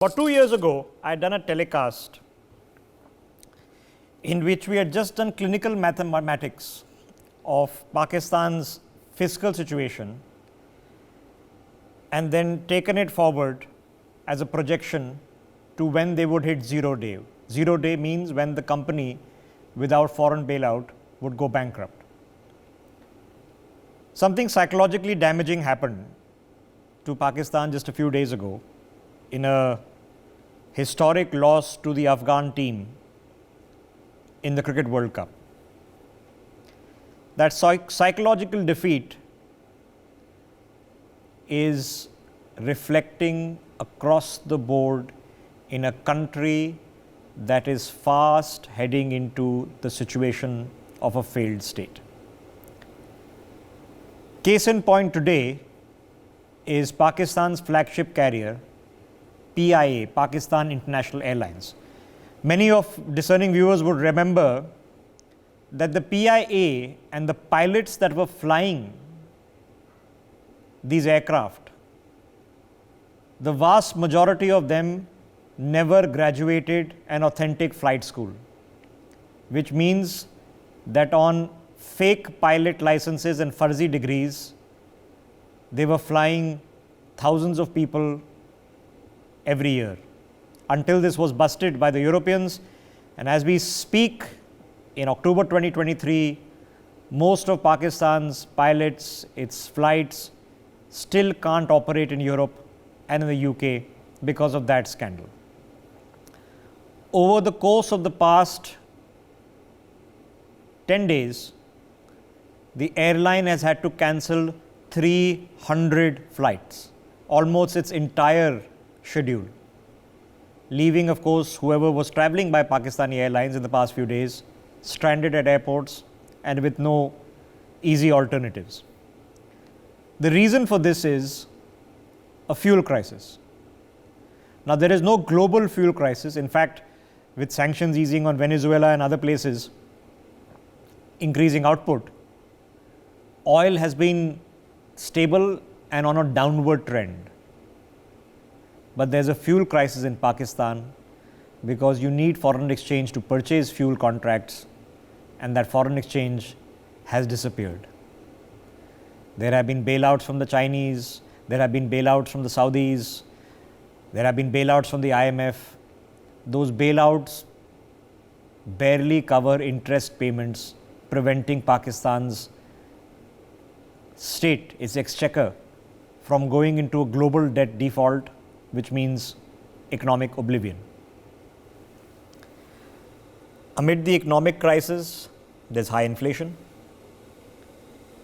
About 2 years ago, I had done a telecast in which we had just done clinical mathematics of Pakistan's fiscal situation and then taken it forward as a projection to when they would hit 0 day. 0 day means when the company without foreign bailout would go bankrupt. Something psychologically damaging happened to Pakistan just a few days ago in a historic loss to the Afghan team in the Cricket World Cup. That psychological defeat is reflecting across the board in a country that is fast heading into the situation of a failed state. Case in point today is Pakistan's flagship carrier, PIA, Pakistan International Airlines. Many of discerning viewers would remember that the PIA and the pilots that were flying these aircraft, the vast majority of them never graduated an authentic flight school, which means that on fake pilot licenses and farzi degrees, they were flying thousands of people every year, until this was busted by the Europeans. And as we speak, in October 2023, most of Pakistan's pilots, its flights, still can't operate in Europe and in the UK because of that scandal. Over the course of the past 10 days, the airline has had to cancel 300 flights, almost its entire schedule, leaving, of course, whoever was traveling by Pakistani Airlines in the past few days stranded at airports and with no easy alternatives. The reason for this is a fuel crisis. Now, there is no global fuel crisis. In fact, with sanctions easing on Venezuela and other places, increasing output, oil has been stable and on a downward trend. But there's a fuel crisis in Pakistan because you need foreign exchange to purchase fuel contracts, and that foreign exchange has disappeared. There have been bailouts from the Chinese, there have been bailouts from the Saudis, there have been bailouts from the IMF. Those bailouts barely cover interest payments, preventing Pakistan's state, its exchequer, from going into a global debt default, which means economic oblivion. Amid the economic crisis, there's high inflation.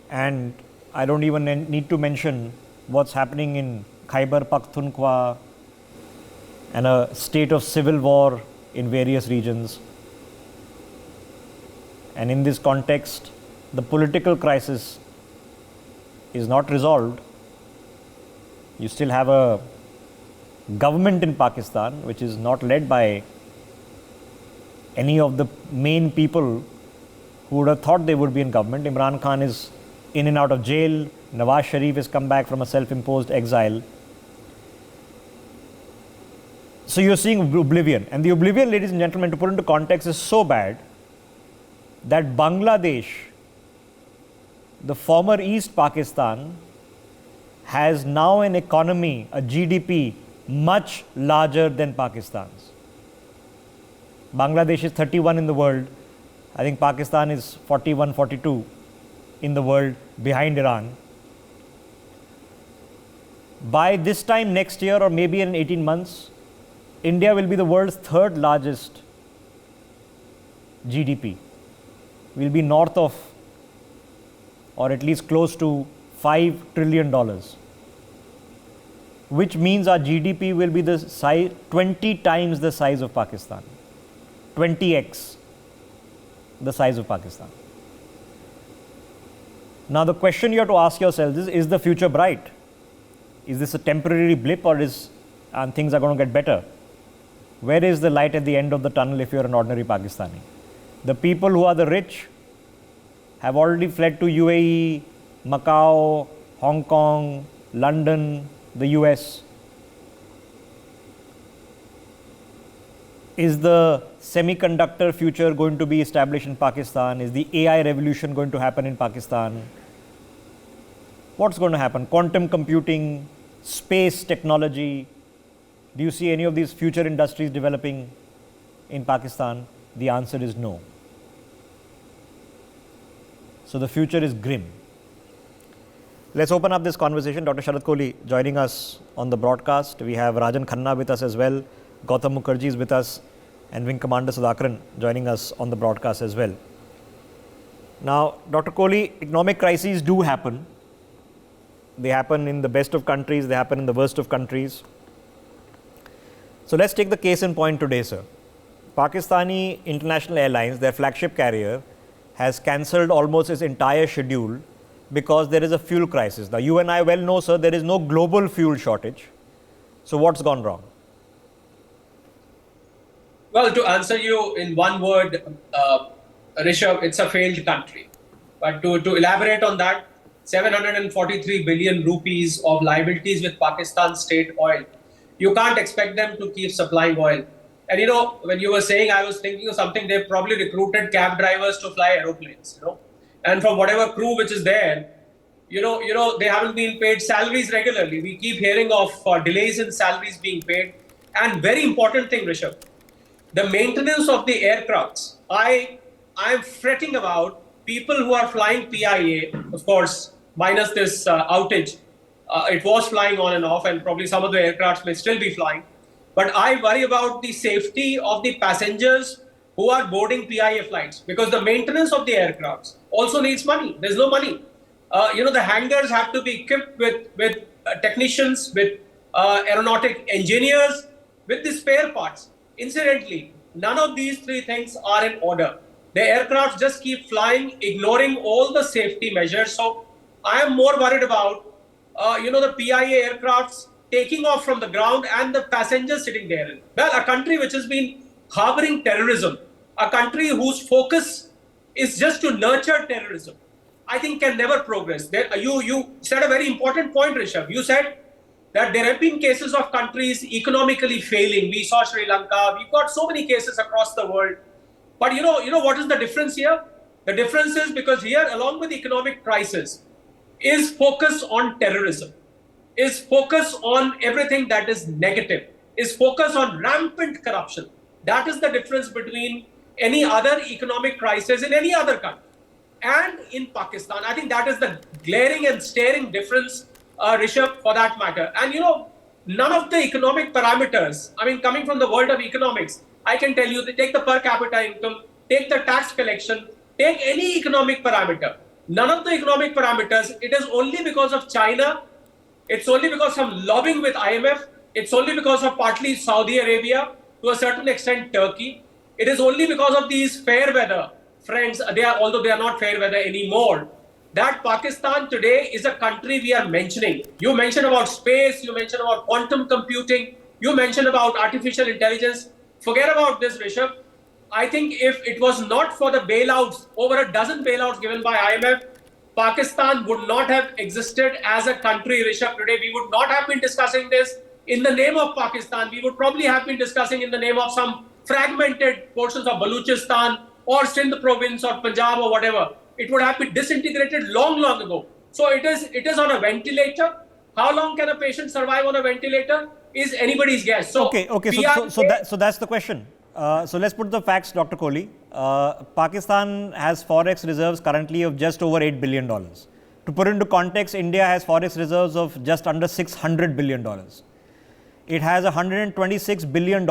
And I don't even need to mention what's happening in Khyber Pakhtunkhwa and a state of civil war in various regions. And in this context, the political crisis is not resolved. You still have a government in Pakistan which is not led by any of the main people who would have thought they would be in government. Imran Khan is in and out of jail. Nawaz Sharif has come back from a self-imposed exile. So you're seeing oblivion. And the oblivion, ladies and gentlemen, to put into context, is so bad that Bangladesh, the former East Pakistan, has now an economy, a GDP, much larger than Pakistan's. Bangladesh is 31 in the world. I think Pakistan is 41, 42 in the world, behind Iran. By this time next year, or maybe in 18 months, India will be the world's third largest GDP. We'll be north of, or at least close to, $5 trillion. Which means our GDP will be the size, 20 times the size of Pakistan, 20x the size of Pakistan. Now, the question you have to ask yourselves is the future bright? Is this a temporary blip, or and things are going to get better? Where is the light at the end of the tunnel if you're an ordinary Pakistani? The people who are the rich have already fled to UAE, Macau, Hong Kong, London, the US. Is the semiconductor future going to be established in Pakistan? Is the AI revolution going to happen in Pakistan? What's going to happen? Quantum computing, space technology. Do you see any of these future industries developing in Pakistan? The answer is no. So the future is grim. Let's open up this conversation. Dr. Sharad Kohli joining us on the broadcast. We have Rajan Khanna with us as well. Gautam Mukherjee is with us, and Wing Commander Sudhakaran joining us on the broadcast as well. Now, Dr. Kohli, economic crises do happen. They happen in the best of countries, they happen in the worst of countries. So let's take the case in point today, sir. Pakistani International Airlines, their flagship carrier, has cancelled almost its entire schedule because there is a fuel crisis. Now, you and I well know, sir, there is no global fuel shortage. So what's gone wrong? Well, to answer you in one word, Rishabh, it's a failed country. But to elaborate on that, 743 billion rupees of liabilities with Pakistan State Oil. You can't expect them to keep supplying oil. And you know, when you were saying, I was thinking of something, they probably recruited cab drivers to fly aeroplanes, you know. And from whatever crew which is there, you know, they haven't been paid salaries regularly. We keep hearing of delays in salaries being paid. And very important thing, Rishabh, the maintenance of the aircrafts. I'm fretting about people who are flying PIA, of course, minus this outage. It was flying on and off, and probably some of the aircrafts may still be flying. But I worry about the safety of the passengers who are boarding PIA flights, because the maintenance of the aircrafts also needs money. There's no money. You know, the hangars have to be equipped with technicians, with aeronautic engineers, with the spare parts. Incidentally, none of these three things are in order. The aircraft just keep flying, ignoring all the safety measures. So I am more worried about, you know, the PIA aircrafts taking off from the ground and the passengers sitting there. Well, a country which has been harboring terrorism, a country whose focus is just to nurture terrorism, I think can never progress. You said a very important point, Rishabh. You said that there have been cases of countries economically failing. We saw Sri Lanka. We've got so many cases across the world. But you know what is the difference here? The difference is because here, along with the economic crisis, is focus on terrorism, is focus on everything that is negative, is focus on rampant corruption. That is the difference between any other economic crisis in any other country and in Pakistan. I think that is the glaring and staring difference, Rishabh, for that matter. And you know, none of the economic parameters, I mean, coming from the world of economics, I can tell you, they take the per capita income, take the tax collection, take any economic parameter. None of the economic parameters, it is only because of China, it's only because of some lobbying with IMF, it's only because of partly Saudi Arabia, to a certain extent Turkey. It is only because of these fair weather friends, although they are not fair weather anymore, that Pakistan today is a country we are mentioning. You mentioned about space, you mentioned about quantum computing, you mentioned about artificial intelligence. Forget about this, Rishabh. I think if it was not for the bailouts, over a dozen bailouts given by IMF, Pakistan would not have existed as a country, Rishabh. Today, we would not have been discussing this in the name of Pakistan. We would probably have been discussing in the name of some fragmented portions of Baluchistan or Sindh province or Punjab or whatever. It would have been disintegrated long, long ago. So it is on a ventilator. How long can a patient survive on a ventilator is anybody's guess. So okay. So that's the question. So let's put the facts, Dr. Kohli. Pakistan has Forex reserves currently of just over $8 billion. To put into context, India has Forex reserves of just under $600 billion. It has $126 billion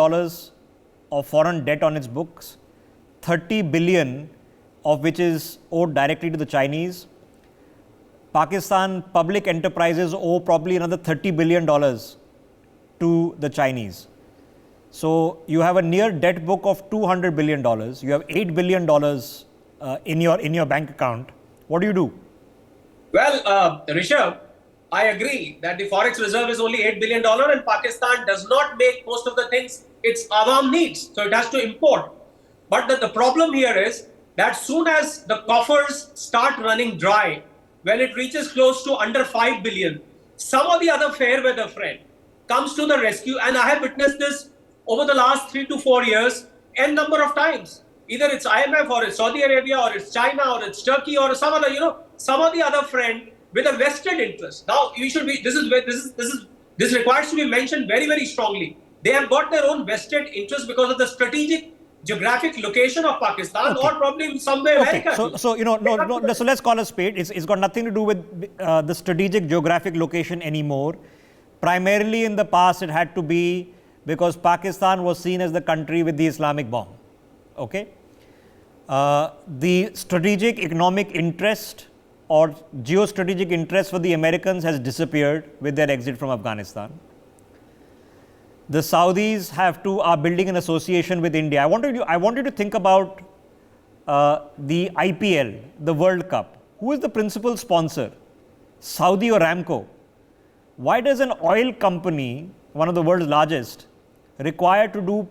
of foreign debt on its books, 30 billion of which is owed directly to the Chinese. Pakistan public enterprises owe probably another $30 billion to the Chinese. So you have a near debt book of $200 billion. You have $8 billion in your bank account. What do you do? Well, Rishabh, I agree that the Forex reserve is only $8 billion and Pakistan does not make most of the things its Awam needs. So it has to import. But the problem here is that soon as the coffers start running dry, when it reaches close to under 5 billion, some of the other fair weather friend comes to the rescue. And I have witnessed this over the last 3 to 4 years, n number of times. Either it's IMF or it's Saudi Arabia or it's China or it's Turkey or some other, some of the other friend with a vested interest. Now, you should be. This requires to be mentioned very, very strongly. They have got their own vested interest because of the strategic geographic location of Pakistan, or probably in some way America. So so let's call a spade. It's got nothing to do with the strategic geographic location anymore. Primarily in the past, it had to be because Pakistan was seen as the country with the Islamic bomb. Okay, the strategic economic interest or geostrategic interest for the Americans has disappeared with their exit from Afghanistan. The Saudis are building an association with India. I want you to think about the IPL, the World Cup. Who is the principal sponsor? Saudi or Aramco? Why does an oil company, one of the world's largest, require to do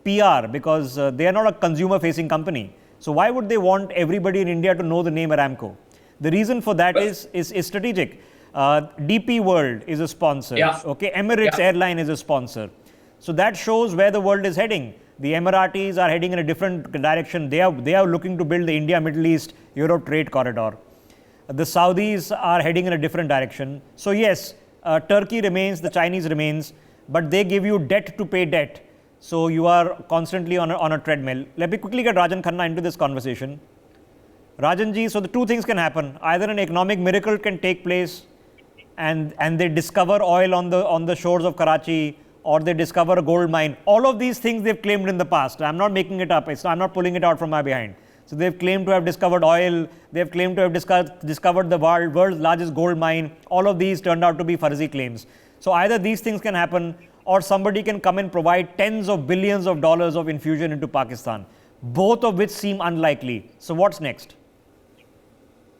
PR? Because they are not a consumer-facing company. So why would they want everybody in India to know the name Aramco? The reason for that is strategic. DP World is a sponsor. Yeah. Okay, Emirates Airline is a sponsor. So that shows where the world is heading. The Emiratis are heading in a different direction. They are looking to build the India, Middle East, Europe trade corridor. The Saudis are heading in a different direction. So yes, Turkey remains, the Chinese remains, but they give you debt to pay debt. So you are constantly on a treadmill. Let me quickly get Rajan Khanna into this conversation. Rajan ji, so the two things can happen. Either an economic miracle can take place and they discover oil on the shores of Karachi, or they discover a gold mine. All of these things they've claimed in the past. I'm not making it up. I'm not pulling it out from my behind. So they've claimed to have discovered oil. They've claimed to have discovered the world's largest gold mine. All of these turned out to be fuzzy claims. So either these things can happen, or somebody can come and provide tens of billions of dollars of infusion into Pakistan, both of which seem unlikely. So what's next?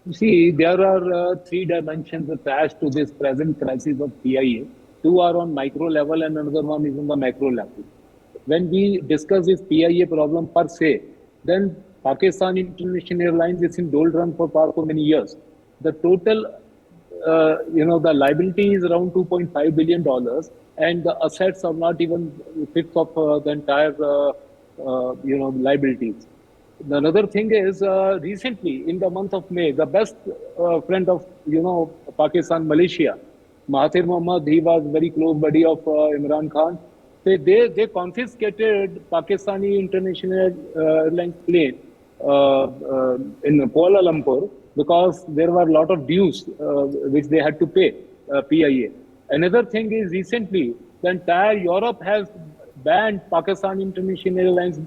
You see, there are three dimensions attached to this present crisis of PIA. Two are on micro level and another one is on the macro level. When we discuss this PIA problem per se, then Pakistan International Airlines is in doldrums for many years. The total, the liability is around $2.5 billion, and the assets are not even a fifth of the entire, liabilities. Another thing is, recently in the month of May, the best friend of, Pakistan, Malaysia, Mahathir Mohamad, he was very close buddy of Imran Khan. They confiscated Pakistani International Airlines plane in Kuala Lumpur because there were a lot of dues which they had to pay, PIA. Another thing is, recently, the entire Europe has banned Pakistan International Airlines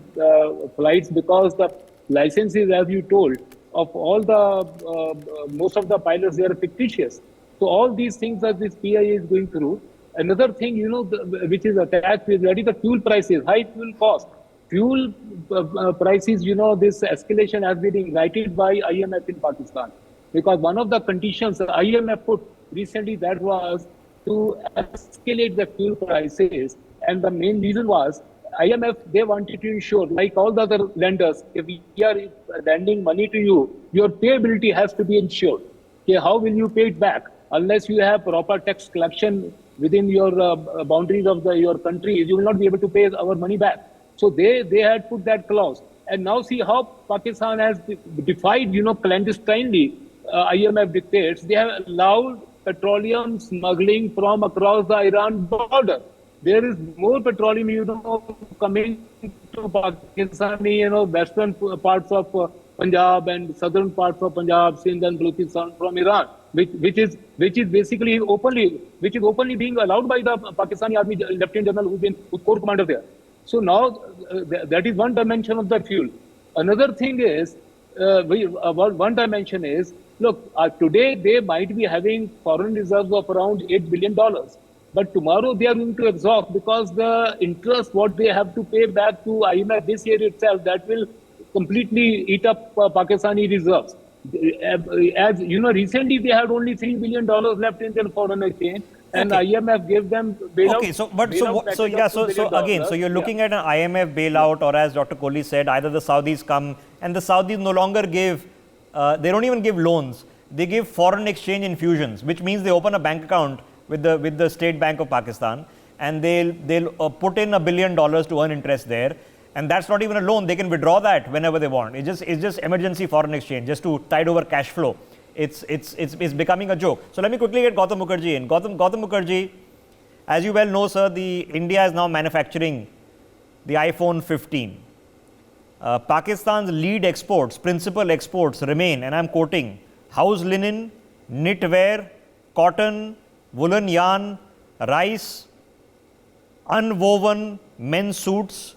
flights because the licenses, as you told, of all the most of the pilots, they are fictitious. So all these things that this PIA is going through. Another thing, which is attached is really the fuel prices, high fuel cost. Fuel prices, this escalation has been ignited by IMF in Pakistan. Because one of the conditions the IMF put recently, that was to escalate the fuel prices. And the main reason was IMF, they wanted to ensure, like all the other lenders, if we are lending money to you, your payability has to be ensured. Okay, how will you pay it back? Unless you have proper tax collection within your boundaries of your country, you will not be able to pay our money back. So they had put that clause. And now see how Pakistan has defied, clandestinely IMF dictates. They have allowed petroleum smuggling from across the Iran border. There is more petroleum, coming to Pakistan, western parts of Punjab and southern parts of Punjab, Sindh and Balochistan from Iran, which is basically openly being allowed by the Pakistani Army Lieutenant General who's been Corps Commander there. So now that is one dimension of the fuel. Another thing is, one dimension is, look, today they might be having foreign reserves of around $8 billion. But tomorrow they are going to exhaust because the interest what they have to pay back to IMF this year itself, that will completely eat up Pakistani reserves. As recently they had only $3 billion left in their foreign exchange, and IMF gave them bailout. Okay, so you're looking at an IMF bailout, or as Dr. Kohli said, either the Saudis come, and the Saudis no longer give, they don't even give loans, they give foreign exchange infusions, which means they open a bank account with the State Bank of Pakistan, and they'll put in $1 billion to earn interest there. And that's not even a loan. They can withdraw that whenever they want. It's just emergency foreign exchange, just to tide over cash flow. It's becoming a joke. So let me quickly get Gautam Mukherjee in. Gautam Mukherjee, as you well know, sir, India is now manufacturing the iPhone 15. Pakistan's lead exports, principal exports remain, and I'm quoting, house linen, knitwear, cotton, woolen yarn, rice, unwoven men's suits,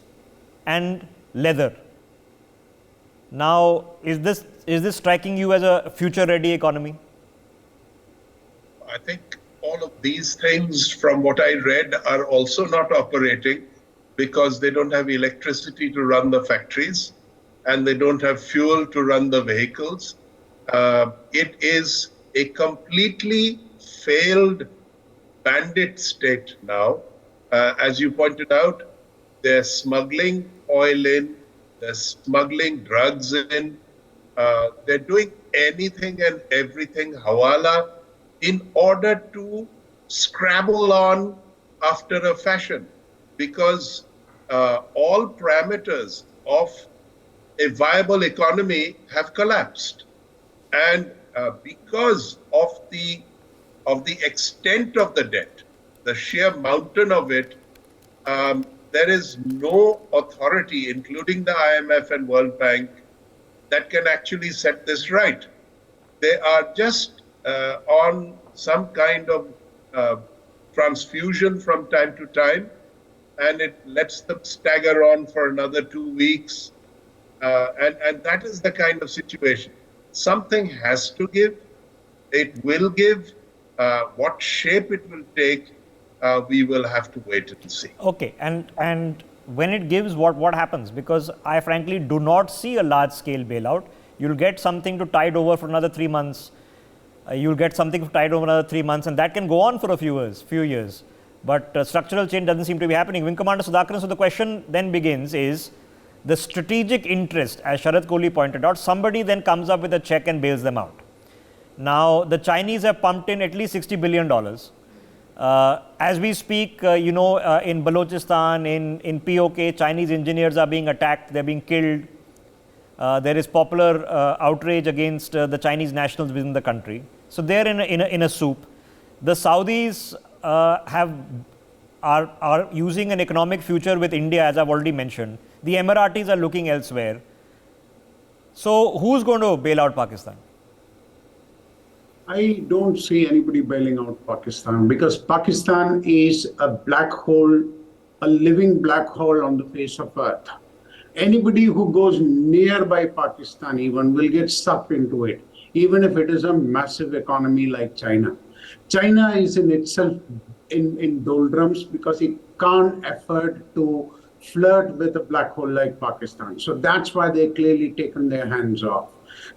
and leather. Now, is this striking you as a future-ready economy? I think all of these things, from what I read, are also not operating because they don't have electricity to run the factories and they don't have fuel to run the vehicles. It is a completely failed bandit state now. As you pointed out, they're smuggling oil in, they're smuggling drugs in, they're doing anything and everything hawala in order to scrabble on after a fashion, because all parameters of a viable economy have collapsed. And because of the extent of the debt, the sheer mountain of it, there is no authority, including the IMF and World Bank, that can actually set this right. They are just on some kind of transfusion from time to time, and it lets them stagger on for another 2 weeks. And that is the kind of situation. Something has to give. It will give. What shape it will take, we will have to wait and see. Okay, and when it gives, what happens? Because I frankly do not see a large-scale bailout. You'll get something to tide over for another 3 months. You'll get something to tide over another 3 months, and that can go on for a few years. But structural change doesn't seem to be happening. Wing Commander Sudhakaran, so the question then begins is, the strategic interest, as Sharad Kohli pointed out, somebody then comes up with a check and bails them out. Now, the Chinese have pumped in at least $60 billion. As we speak, in Balochistan, in POK, Chinese engineers are being attacked, they're being killed. There is popular outrage against the Chinese nationals within the country. So they're in a soup. The Saudis are using an economic future with India, as I've already mentioned. The Emiratis are looking elsewhere. So who's going to bail out Pakistan? I don't see anybody bailing out Pakistan, because Pakistan is a black hole, a living black hole on the face of earth. Anybody who goes nearby Pakistan even will get sucked into it, even if it is a massive economy like China. China is in itself in doldrums because it can't afford to flirt with a black hole like Pakistan. So that's why they've clearly taken their hands off.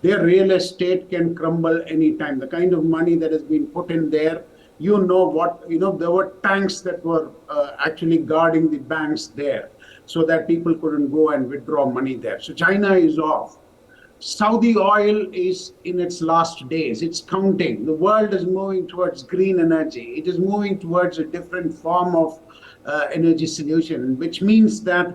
Their real estate can crumble anytime. The kind of money that has been put in there, there were tanks that were actually guarding the banks there so that people couldn't go and withdraw money there. So China is off. Saudi oil is in its last days. It's counting. The world is moving towards green energy. It is moving towards a different form of energy solution, which means that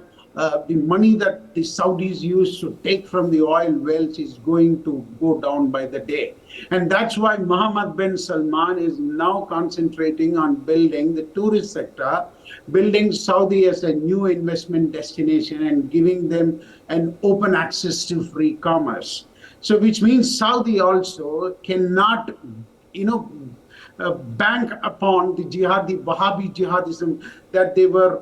the money that the Saudis use to take from the oil wells is going to go down by the day. And that's why Mohammed bin Salman is now concentrating on building the tourist sector, building Saudi as a new investment destination and giving them an open access to free commerce. So which means Saudi also cannot, bank upon the Wahhabi jihadism that they were,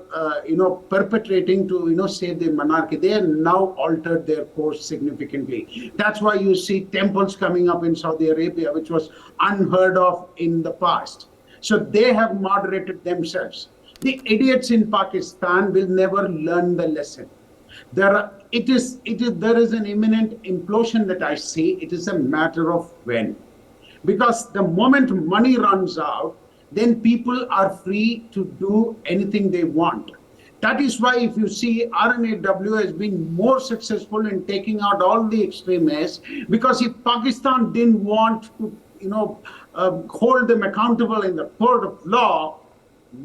perpetrating to, save their monarchy. They have now altered their course significantly. That's why you see temples coming up in Saudi Arabia, which was unheard of in the past. So they have moderated themselves. The idiots in Pakistan will never learn the lesson. There is an imminent implosion that I see. It is a matter of when. Because the moment money runs out, then people are free to do anything they want. That is why if you see RNAW has been more successful in taking out all the extremists, because if Pakistan didn't want to hold them accountable in the court of law,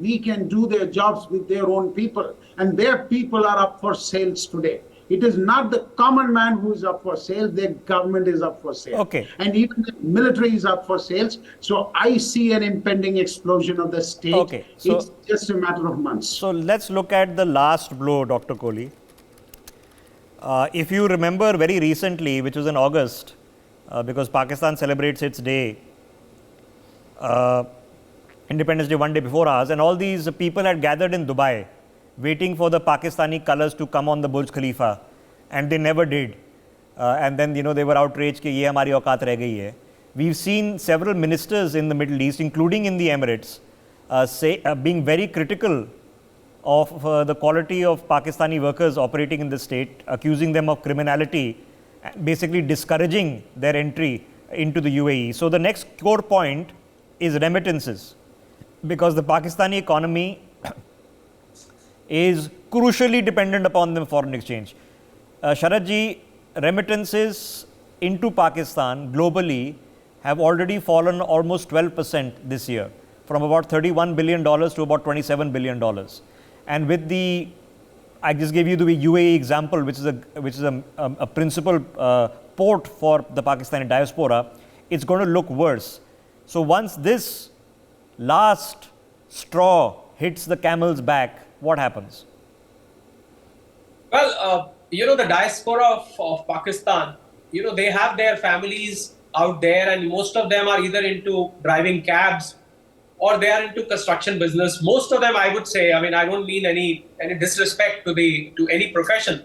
we can do their jobs with their own people. And their people are up for sales today. It is not the common man who is up for sale, their government is up for sale. Okay. And even the military is up for sales. So I see an impending explosion of the state. Okay. So, it's just a matter of months. So let's look at the last blow, Dr. Kohli. If you remember very recently, which was in August, because Pakistan celebrates its day, Independence Day, one day before ours, and all these people had gathered in Dubai, waiting for the Pakistani colors to come on the Burj Khalifa, and they never did. And then, they were outraged that ye hamari auqat reh gayi hai. We've seen several ministers in the Middle East, including in the Emirates, being very critical of the quality of Pakistani workers operating in the state, accusing them of criminality, basically discouraging their entry into the UAE. So the next core point is remittances, because the Pakistani economy is crucially dependent upon the foreign exchange. Sharad ji, remittances into Pakistan globally have already fallen almost 12% this year, from about $31 billion to about $27 billion. And with the, I just gave you the UAE example, which is a principal port for the Pakistani diaspora, it's going to look worse. So once this last straw hits the camel's back, what happens? Well, the diaspora of Pakistan, they have their families out there, and most of them are either into driving cabs or they are into construction business. Most of them, I would say, I don't mean any disrespect to any profession,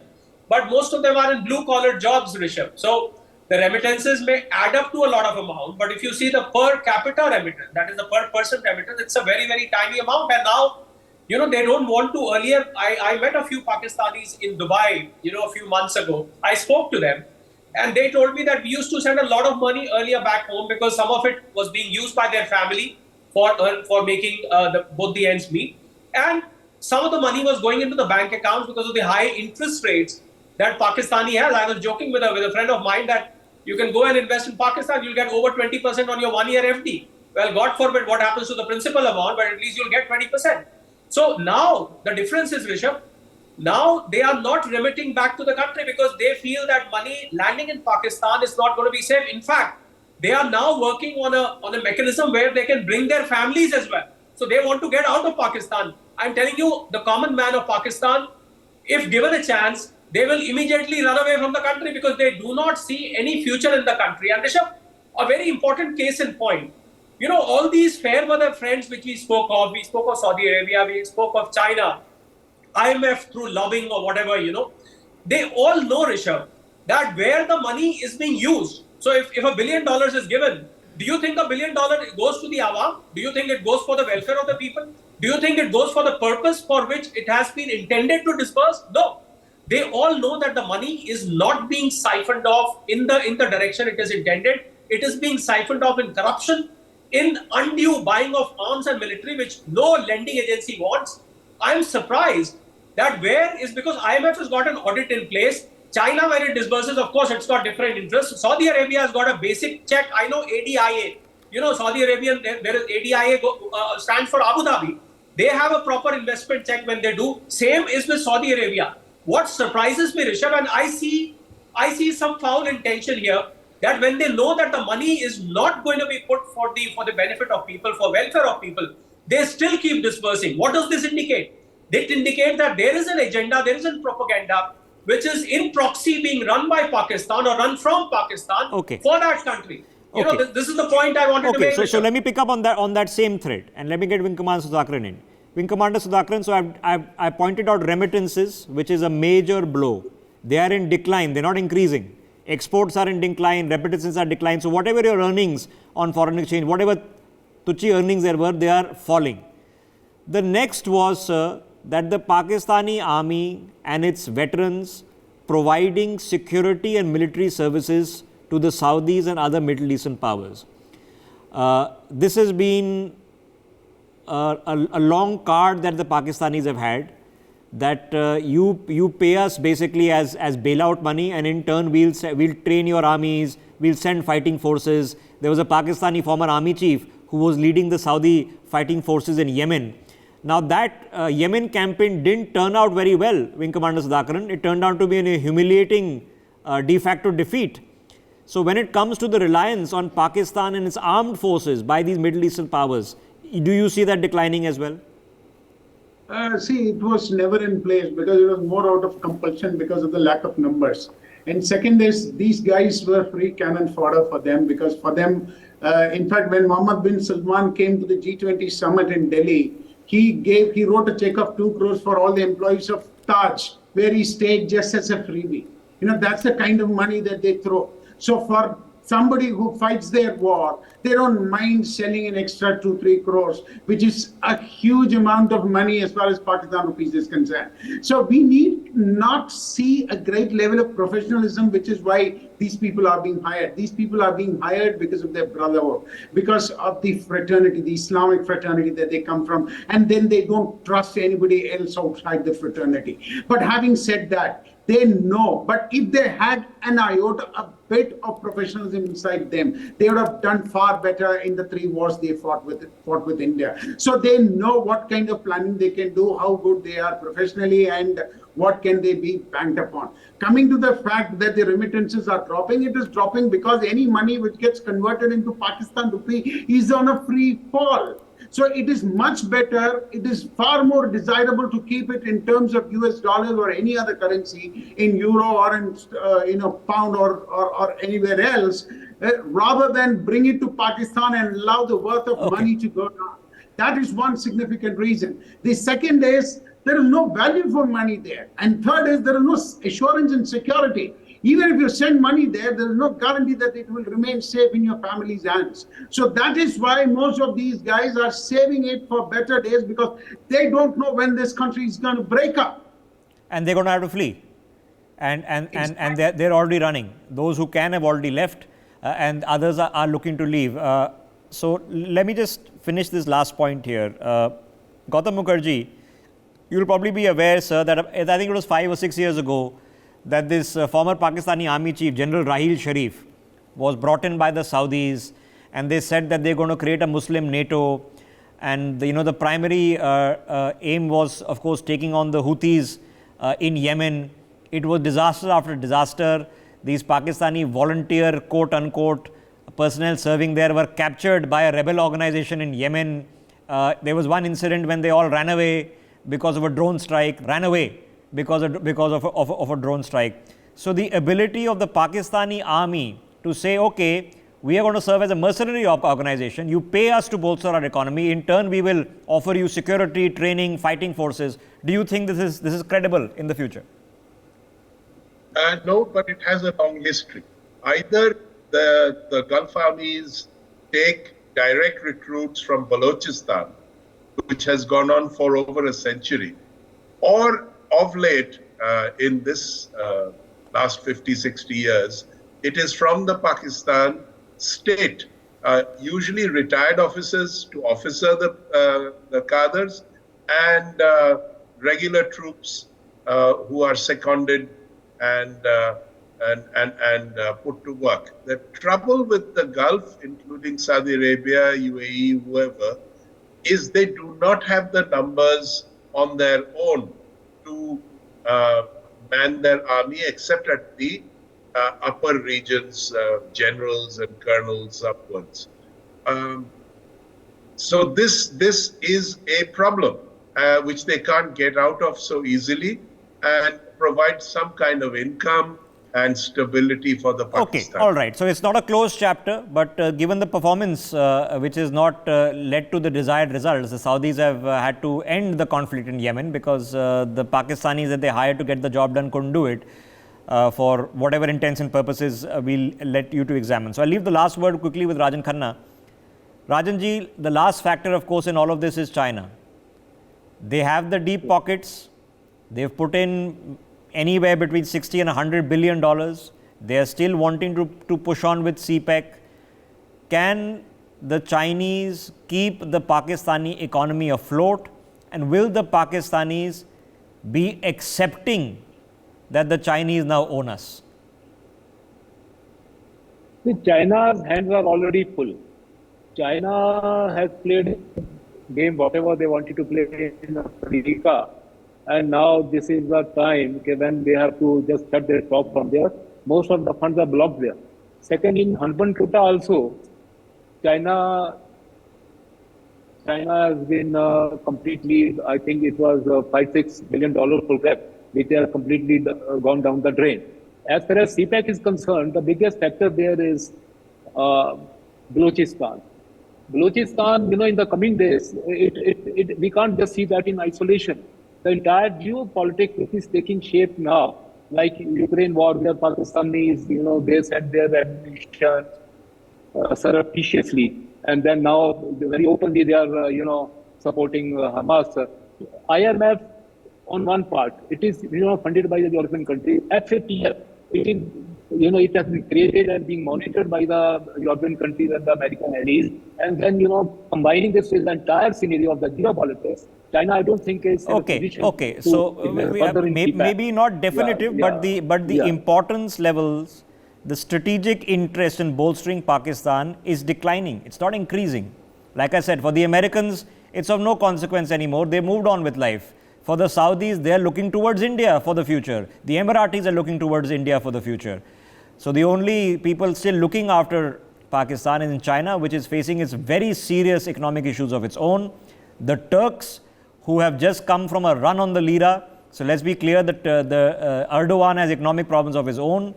but most of them are in blue-collar jobs, Rishabh. So the remittances may add up to a lot of amount, but if you see the per capita remittance, that is the per person remittance, it's a very, very tiny amount. And now, they don't want to. Earlier, I met a few Pakistanis in Dubai, a few months ago. I spoke to them, and they told me that we used to send a lot of money earlier back home because some of it was being used by their family for making both the ends meet, and some of the money was going into the bank accounts because of the high interest rates that Pakistani has. I was joking with a friend of mine that you can go and invest in Pakistan, you'll get over 20% on your 1-year FD. Well, God forbid what happens to the principal amount, but at least you'll get 20%. So now the difference is, Rishabh, now they are not remitting back to the country because they feel that money landing in Pakistan is not going to be safe. In fact, they are now working on a mechanism where they can bring their families as well. So they want to get out of Pakistan. I'm telling you, the common man of Pakistan, if given a chance, they will immediately run away from the country because they do not see any future in the country. And Rishabh, a very important case in point. All these fair weather friends which we spoke of Saudi Arabia, we spoke of China, IMF through lobbying or whatever, they all know, Rishabh, that where the money is being used. So if $1 billion is given, do you think $1 billion goes to the awam? Do you think it goes for the welfare of the people? Do you think it goes for the purpose for which it has been intended to disperse? No. They all know that the money is not being siphoned off in the direction it is intended. It is being siphoned off in corruption, in undue buying of arms and military, which no lending agency wants. I'm surprised that because IMF has got an audit in place. China, where it disburses, of course, it's got different interests. Saudi Arabia has got a basic check. I know ADIA. Saudi Arabian, there is ADIA stands for Abu Dhabi. They have a proper investment check when they do. Same is with Saudi Arabia. What surprises me, Rishabh, and I see some foul intention here, that when they know that the money is not going to be put for the benefit of people, for welfare of people, they still keep disbursing. What does this indicate? It indicates that there is an agenda, there is a propaganda, which is in proxy being run by Pakistan or run from Pakistan for that country. This is the point I wanted to make. So let me pick up on that same thread, and let me get Wing Commander Sudhakaran in. Wing Commander Sudhakaran, so I pointed out remittances, which is a major blow. They are in decline, they're not increasing. Exports are in decline, remittances are decline. So whatever your earnings on foreign exchange, whatever tuchi earnings there were, they are falling. The next was, that the Pakistani army and its veterans providing security and military services to the Saudis and other Middle Eastern powers. This has been a long card that the Pakistanis have had, that you pay us basically as bailout money, and in turn we'll train your armies, we'll send fighting forces. There was a Pakistani former army chief who was leading the Saudi fighting forces in Yemen. Now that Yemen campaign didn't turn out very well, Wing Commander Sudhakaran. It turned out to be a humiliating de facto defeat. So when it comes to the reliance on Pakistan and its armed forces by these Middle Eastern powers, do you see that declining as well? See, it was never in place because it was more out of compulsion because of the lack of numbers. And second is, these guys were free cannon fodder for them, because for them, in fact, when Mohammed bin Salman came to the G20 summit in Delhi, he wrote a check of 2 crores for all the employees of Taj, where he stayed just as a freebie. That's the kind of money that they throw. So for somebody who fights their war, they don't mind selling an extra 2-3 crores, which is a huge amount of money as far as Pakistan rupees is concerned. So we need not see a great level of professionalism, which is why these people are being hired. These people are being hired because of their brotherhood, because of the fraternity, the Islamic fraternity that they come from, and then they don't trust anybody else outside the fraternity. But having said that, they know. But if they had an iota, a bit of professionalism inside them, they would have done far better in the 3 wars they fought with India. So they know what kind of planning they can do, how good they are professionally, and what can they be banked upon. Coming to the fact that the remittances are dropping, it is dropping because any money which gets converted into Pakistan rupee is on a free fall. So it is much better, it is far more desirable to keep it in terms of US dollars or any other currency, in euro or in pound or anywhere else, rather than bring it to Pakistan and allow the worth of money to go down. That is one significant reason. The second is, there is no value for money there. And third is, there is no assurance and security. Even if you send money there, there is no guarantee that it will remain safe in your family's hands. So that is why most of these guys are saving it for better days, because they don't know when this country is going to break up. And they're going to have to flee. And they're already running. Those who can have already left, and others are looking to leave. So let me just finish this last point here. Gautam Mukherjee, you'll probably be aware, sir, that I think it was 5 or 6 years ago, that this former Pakistani army chief, General Raheel Sharif, was brought in by the Saudis, and they said that they're going to create a Muslim NATO. And the primary aim was, of course, taking on the Houthis in Yemen. It was disaster after disaster. These Pakistani volunteer, quote unquote, personnel serving there were captured by a rebel organization in Yemen. There was one incident when they all ran away because of a drone strike, because of a drone strike. So the ability of the Pakistani army to say, okay, we are going to serve as a mercenary organization, you pay us to bolster our economy, in turn we will offer you security, training, fighting forces. Do you think this is credible in the future? No, but it has a long history. Either the Gulf armies take direct recruits from Balochistan, which has gone on for over a century, or of late, in this last 50, 60 years, it is from the Pakistan state, usually retired officers to officer the cadres, and regular troops who are seconded and put to work. The trouble with the Gulf, including Saudi Arabia, UAE, whoever, is they do not have the numbers on their own to man their army, except at the upper regions, generals and colonels upwards. So this is a problem which they can't get out of so easily, and provide some kind of income and stability for the Pakistan. Okay, all right. So it's not a closed chapter, but given the performance which has not led to the desired results, the Saudis have had to end the conflict in Yemen because the Pakistanis that they hired to get the job done couldn't do it. For whatever intents and purposes, we'll let you to examine. So I'll leave the last word quickly with Rajan Khanna. Rajanji, the last factor, of course, in all of this is China. They have the deep pockets. They've put in anywhere between $60 and $100 billion. They are still wanting to push on with CPEC. Can the Chinese keep the Pakistani economy afloat? And will the Pakistanis be accepting that the Chinese now own us? See, China's hands are already full. China has played game whatever they wanted to play in America. And now this is the time when they have to just shut their shop from there. Most of the funds are blocked there. Second, in Hanban Tuta also, China has been completely, I think it was $5-6 billion full cap, which they are completely gone down the drain. As far as CPEC is concerned, the biggest factor there is Balochistan. Balochistan, in the coming days, we can't just see that in isolation. The entire geopolitics which is taking shape now, like Ukraine war, where Pakistanis, they sent their ammunition surreptitiously, and then now very openly they are, supporting Hamas. IMF, on one part, it is, funded by the European countries. FATF, it is, it has been created and being monitored by the European countries and the American allies. And then, combining this with the entire scenario of the geopolitics, China, I don't think is in a position Okay. to So maybe not definitive, but the importance levels, the strategic interest in bolstering Pakistan is declining. It's not increasing. Like I said, for the Americans, it's of no consequence anymore. They moved on with life. For the Saudis, they are looking towards India for the future. The Emiratis are looking towards India for the future. So the only people still looking after Pakistan is in China, which is facing its very serious economic issues of its own. The Turks, who have just come from a run on the lira. So let's be clear that Erdogan has economic problems of his own.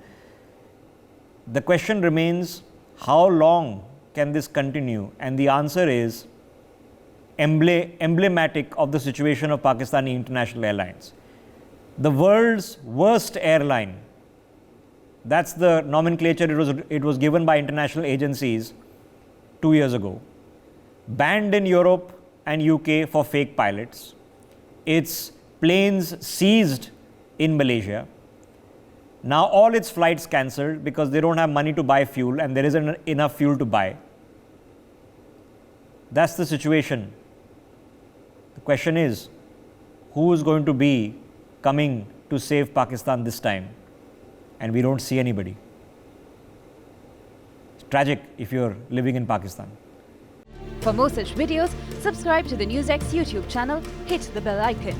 The question remains, how long can this continue? And the answer is emblematic of the situation of Pakistani International Airlines. The world's worst airline, that's the nomenclature it was given by international agencies 2 years ago. Banned in Europe and UK for fake pilots. Its planes seized in Malaysia. Now all its flights cancelled because they don't have money to buy fuel and there isn't enough fuel to buy. That's the situation. The question is, who is going to be coming to save Pakistan this time? And we don't see anybody. It's tragic if you're living in Pakistan. For more such videos, subscribe to the NewsX YouTube channel, hit the bell icon.